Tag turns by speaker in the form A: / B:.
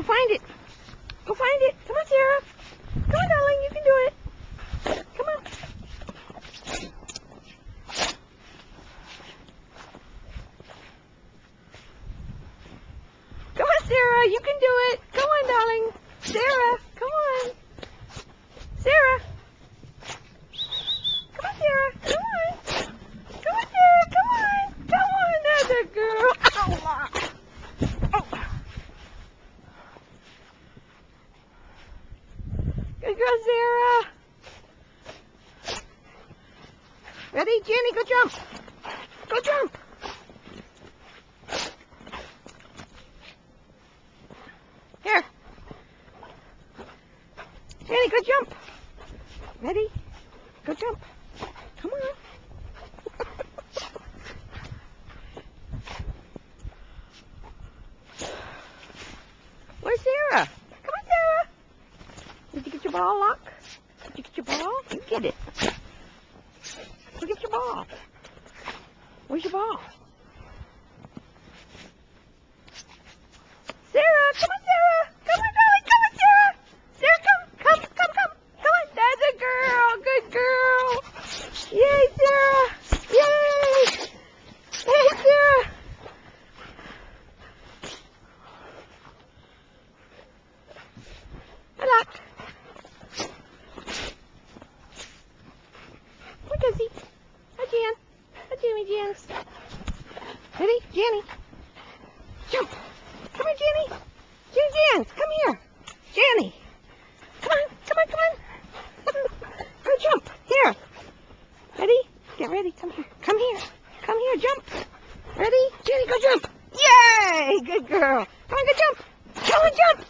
A: find it. Go find it. Come on, Sarah. Come on, darling. You can do it. Come on. Come on, Sarah. You can do it. Come on, darling. Sarah. Come on. Sarah. Come on, Sarah. Come on. Come on, Sarah. Come on. Come on. That's a girl. Oh, oh. Good girl, Sarah. Ready, Jenny? Go jump. Go jump. Here. Jenny, go jump. Ready? Go jump. Come on. Where's Sarah? Come on, Sarah. Did you get your ball, Locke? Did you get your ball? You get it. Go get your ball. Where's your ball? Sarah, come on, Sarah. Come on, darling. Come on, Sarah. Sarah, come. Come. Come on. That's a girl. Good girl. Yay, Sarah. Yay. Hey, Sarah. Hi, Locke. Where does he? Hi, Jan. Hi, Jimmy Jans. Ready? Jenny. Jump. Come here, Jenny. Jenny Jans, come here. Jenny. Come on. Go jump. Here. Ready? Get ready. Come here. Come here. Jump. Ready? Jenny, go jump. Yay! Good girl. Come on, go jump. Come on, jump.